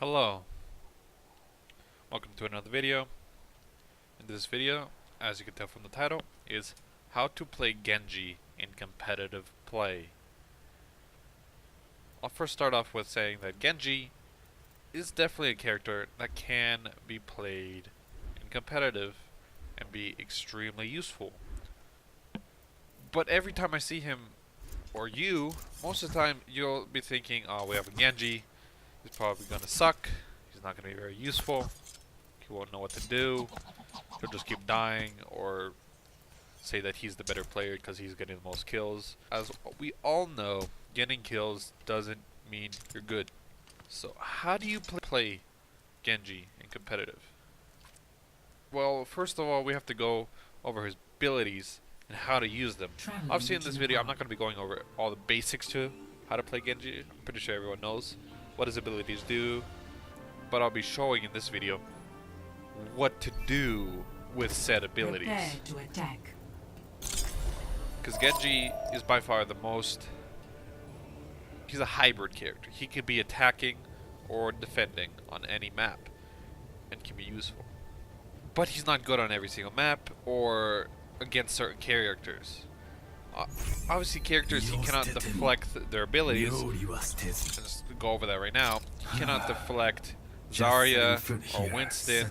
Hello, welcome to another video. In this video, as you can tell from the title, is how to play Genji in competitive play. I'll first start off with saying that Genji is definitely a character that can be played in competitive and be extremely useful. But every time I see him, or you, most of the time you'll be thinking, oh, we have a Genji, he's probably gonna suck, he's not gonna be very useful, he won't know what to do, he'll just keep dying, or say that he's the better player because he's getting the most kills. As we all know, getting kills doesn't mean you're good. So how do you play Genji in competitive? Well, first of all, we have to go over his abilities and how to use them. Obviously in this video I'm not going to be going over all the basics to how to play Genji. I'm pretty sure everyone knows what his abilities do, but I'll be showing in this video what to do with said abilities. Because Genji is by far the most... he's a hybrid character. He can be attacking or defending on any map and can be useful. But he's not good on every single map or against certain characters. Obviously characters he cannot deflect their abilities. Let's just go over that right now. He cannot deflect Zarya or Winston.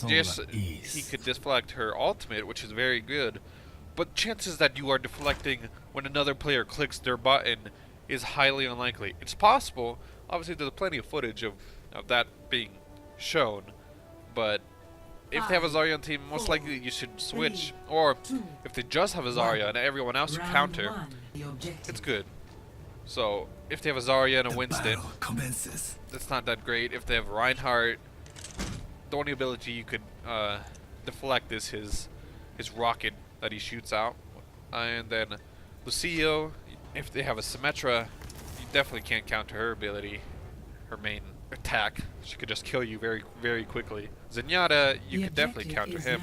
Yes, he could deflect her ultimate, which is very good. But chances that you are deflecting when another player clicks their button is highly unlikely. It's possible. Obviously there's plenty of footage of that being shown. But if they have a Zarya on team, most likely you should switch. Or if they just have a Zarya and everyone else you counter, it's good. So if they have a Zarya and a Winston, that's not that great. If they have Reinhardt, the only ability you could deflect is his rocket that he shoots out. And then Lucio, if they have a Symmetra, you definitely can't counter her ability, her main attack. She could just kill you very, very quickly. Zenyatta, you could definitely counter him.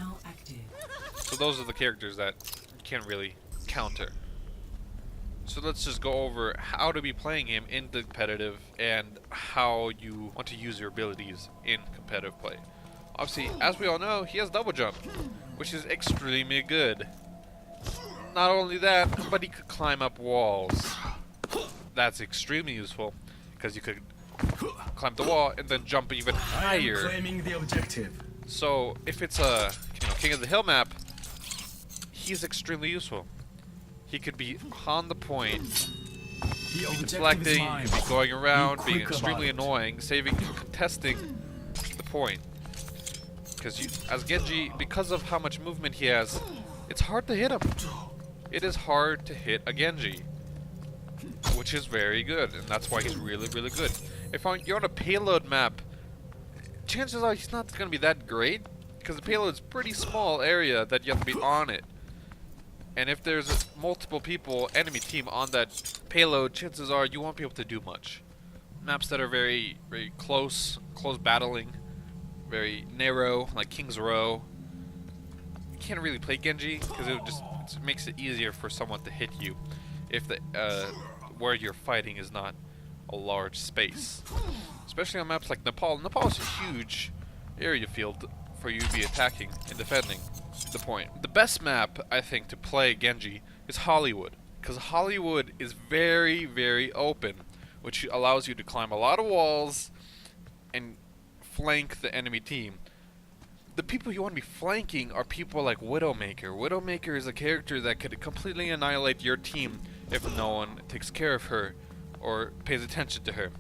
So those are the characters that you can't really counter. So let's just go over how to be playing him in the competitive and how you want to use your abilities in competitive play. Obviously, as we all know, he has double jump, which is extremely good. Not only that, but he could climb up walls. That's extremely useful because you could climb the wall and then jump even higher. So if it's a King of the Hill map, he's extremely useful. He could be on the point, be deflecting, he could be going around, being extremely annoying, saving, contesting the point. Because as Genji, because of how much movement he has, it's hard to hit him. It is hard to hit a Genji, which is very good, and that's why he's really, really good. If you're on a payload map, chances are he's not going to be that great, because the payload is a pretty small area that you have to be on it. And if there's multiple people, enemy team on that payload, chances are you won't be able to do much. Maps that are very, very close battling, very narrow, like King's Row, you can't really play Genji, because it makes it easier for someone to hit you if the where you're fighting is not a large space. Especially on maps like Nepal. Nepal is a huge area field for you to be attacking and defending the point. The best map, I think, to play Genji is Hollywood, because Hollywood is very, very open, which allows you to climb a lot of walls and flank the enemy team. The people you want to be flanking are people like Widowmaker. Widowmaker is a character that could completely annihilate your team if no one takes care of her or pays attention to her.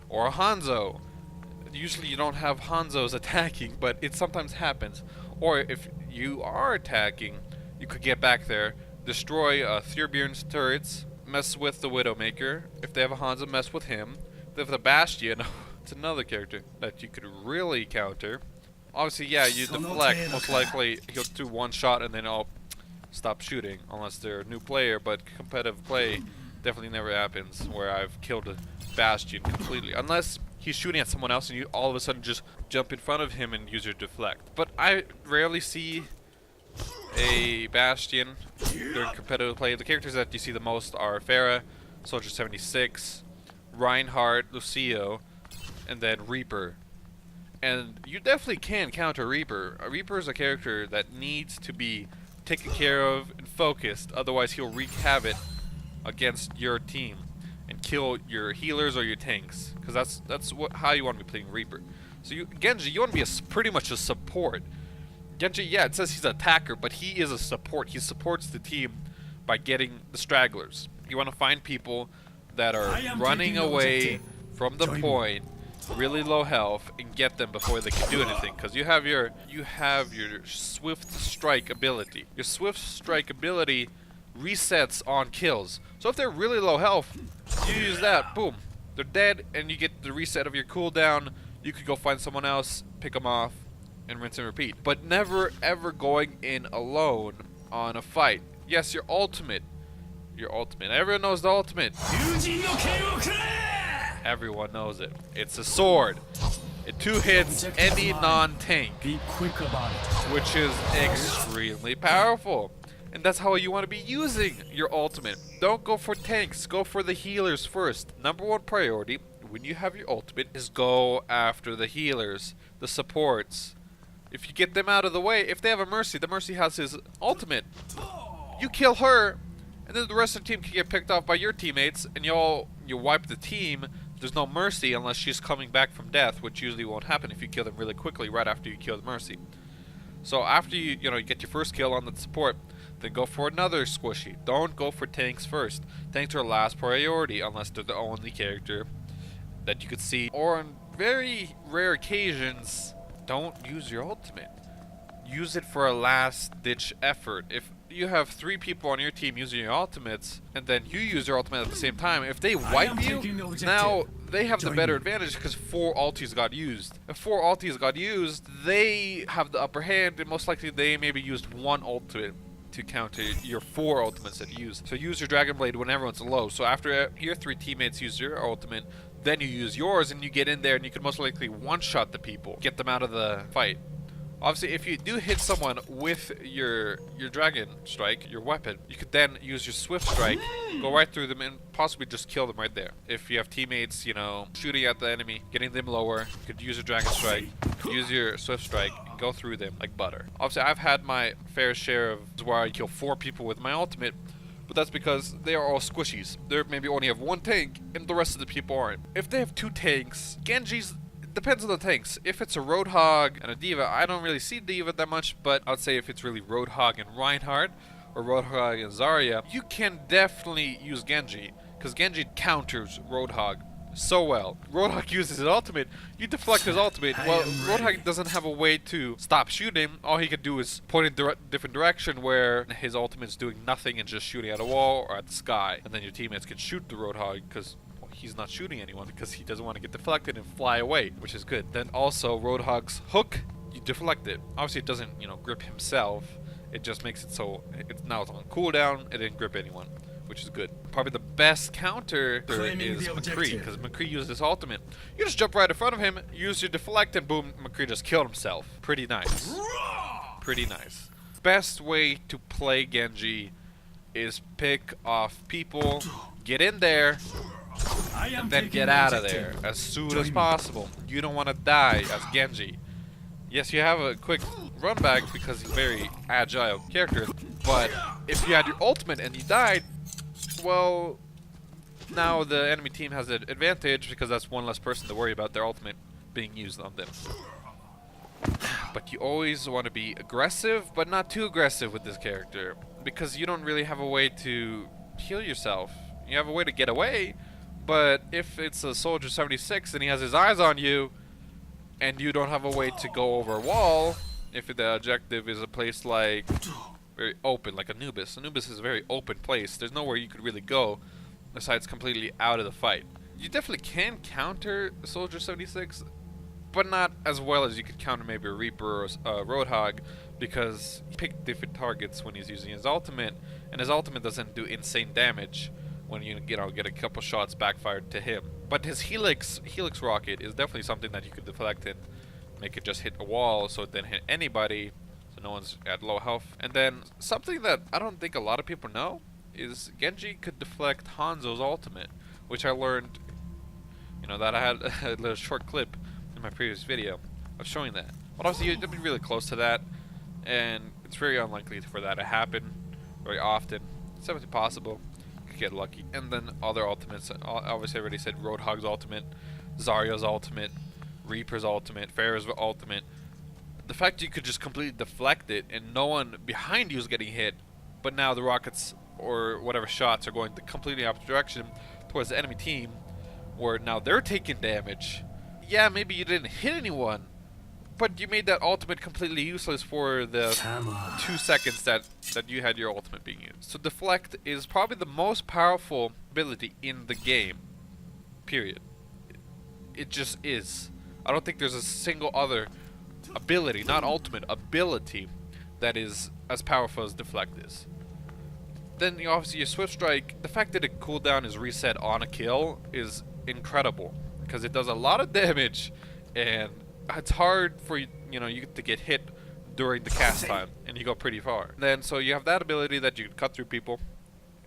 Or Hanzo. Usually you don't have Hanzos attacking, but it sometimes happens. Or if you are attacking, you could get back there, destroy Thurbjorn's turrets, mess with the Widowmaker. If they have a Hanzo, mess with him. If they have the Bastion, it's another character that you could really counter. Obviously, yeah, you deflect. Most likely he'll do one shot and then I'll stop shooting, unless they're a new player. But competitive play definitely never happens where I've killed a Bastion completely, unless he's shooting at someone else and you all of a sudden just jump in front of him and use your deflect. But I rarely see a Bastion during competitive play. The characters that you see the most are Pharah, Soldier 76, Reinhardt, Lucio, and then Reaper. And you definitely can counter Reaper. A Reaper is a character that needs to be taken care of and focused, otherwise he'll wreak havoc against your team and kill your healers or your tanks, because that's how you want to be playing Reaper. So Genji, you want to be pretty much a support. Genji, yeah, it says he's an attacker, but he is a support. He supports the team by getting the stragglers. You want to find people that are running away from the point, really low health, and get them before they can do anything. Because you have your swift strike ability. Your swift strike ability resets on kills. So if they're really low health, you use that, boom, they're dead, and you get the reset of your cooldown. You could go find someone else, pick them off, and rinse and repeat. But never ever going in alone on a fight. Yes, your ultimate. Everyone knows the ultimate. Everyone knows it. It's a sword. It 2-hits any non-tank, which is extremely powerful. And that's how you want to be using your ultimate. Don't go for tanks, go for the healers first. Number one priority when you have your ultimate is go after the healers, the supports. If you get them out of the way, if they have a Mercy, the Mercy has his ultimate. You kill her, and then the rest of the team can get picked off by your teammates, and you wipe the team. There's no Mercy unless she's coming back from death, which usually won't happen if you kill them really quickly right after you kill the Mercy. So after you get your first kill on the support, then go for another squishy. Don't go for tanks first. Tanks are last priority unless they're the only character that you could see. Or on very rare occasions, don't use your ultimate. Use it for a last-ditch effort. If you have 3 people on your team using your ultimates, and then you use your ultimate at the same time, if they wipe you, now they have the better advantage because 4 ultis got used. If 4 ultis got used, they have the upper hand, and most likely they maybe used 1 ultimate to counter your 4 ultimates that you use. So use your Dragon Blade when everyone's low. So after your 3 teammates use your ultimate, then you use yours, and you get in there, and you can most likely one-shot the people, get them out of the fight. Obviously, if you do hit someone with your Dragon Strike, your weapon, you could then use your Swift Strike, go right through them, and possibly just kill them right there. If you have teammates, shooting at the enemy, getting them lower, you could use your Dragon Strike, use your Swift Strike, and go through them like butter. Obviously, I've had my fair share of where I kill 4 people with my ultimate, but that's because they are all squishies. They maybe only have 1 tank, and the rest of the people aren't. If they have 2 tanks, Genji's depends on the tanks. If it's a Roadhog and a D.Va, I don't really see D.Va that much, but I'd say if it's really Roadhog and Reinhardt, or Roadhog and Zarya, you can definitely use Genji, because Genji counters Roadhog so well. Roadhog uses his ultimate, you deflect his ultimate. Well, Roadhog doesn't have a way to stop shooting. All he can do is point in different direction where his ultimate's doing nothing and just shooting at a wall or at the sky. And then your teammates can shoot the Roadhog because he's not shooting anyone because he doesn't want to get deflected and fly away, which is good. Then also Roadhog's hook, you deflect it. Obviously it doesn't, grip himself. It just makes it so now it's on cooldown. It didn't grip anyone, which is good. Probably the best counter is McCree, because McCree uses his ultimate. You just jump right in front of him, use your deflect, and boom, McCree just killed himself. Pretty nice. Pretty nice. Best way to play Genji is pick off people, get in there, and then get out of there as soon as possible. You don't want to die as Genji. Yes, you have a quick run back because he's a very agile character, but if you had your ultimate and you died, well, now the enemy team has an advantage because that's 1 less person to worry about their ultimate being used on them. But you always want to be aggressive, but not too aggressive with this character, because you don't really have a way to heal yourself. You have a way to get away, but if it's a Soldier 76 and he has his eyes on you, and you don't have a way to go over a wall, if the objective is a place like very open, like Anubis. Anubis is a very open place. There's nowhere you could really go besides completely out of the fight. You definitely can counter Soldier 76, but not as well as you could counter maybe a Reaper or a Roadhog, because he picked different targets when he's using his ultimate, and his ultimate doesn't do insane damage when you get a couple shots backfired to him. But his Helix rocket is definitely something that you could deflect and make it just hit a wall, so it didn't hit anybody, so no one's at low health. And then something that I don't think a lot of people know is Genji could deflect Hanzo's ultimate, which I learned, that I had a little short clip in my previous video. of showing that. But obviously you have to be really close to that, and it's very unlikely for that to happen very often. It's definitely possible. You could get lucky. And then other ultimates. Obviously I already said Roadhog's ultimate, Zarya's ultimate, Reaper's ultimate, Pharah's ultimate. The fact you could just completely deflect it and no one behind you is getting hit, but now the rockets or whatever shots are going the completely opposite direction towards the enemy team, where now they're taking damage. Yeah, maybe you didn't hit anyone, but you made that ultimate completely useless for the 2 seconds that you had your ultimate being used. So deflect is probably the most powerful ability in the game, period. It just is. I don't think there's a single other ability, not ultimate, ability that is as powerful as deflect is. Then obviously your Swift Strike, the fact that it cooldown is reset on a kill is incredible, because it does a lot of damage and it's hard for you to get hit during the cast time, and you go pretty far. Then so you have that ability that you can cut through people.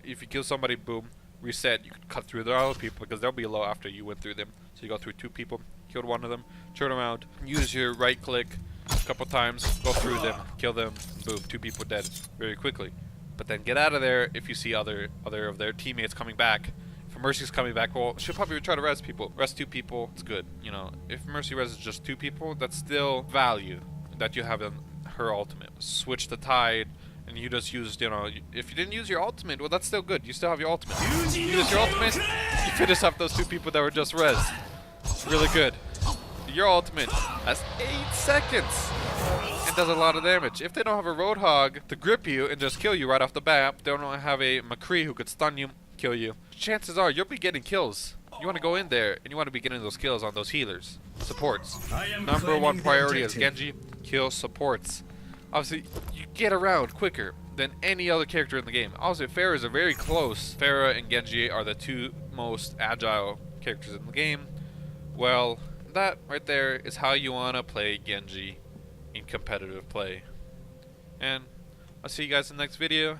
If you kill somebody, boom, reset, you can cut through the other people because they'll be low after you went through them. So you go through 2 people, killed one of them, turn around, use your right click a couple times, go through them, kill them, boom, 2 people dead very quickly. But then get out of there if you see other of their teammates coming back. If Mercy's coming back, well, she'll probably try to res people. Res 2 people, it's good. If Mercy reses just 2 people, that's still value that you have in her ultimate. Switch the tide, and you just used, if you didn't use your ultimate, well, that's still good. You still have your ultimate. You use your ultimate, you finish off those 2 people that were just res. Really good. Your ultimate has 8 seconds and does a lot of damage. If they don't have a Roadhog to grip you and just kill you right off the bat, they don't have a McCree who could stun you, kill you, chances are you'll be getting kills. You want to go in there and you want to be getting those kills on those healers. Supports. Number 1 priority is Genji, kill supports. Obviously, you get around quicker than any other character in the game. Obviously, Pharahs are very close. Pharah and Genji are the 2 most agile characters in the game. Well, that right there is how you want to play Genji in competitive play. And I'll see you guys in the next video.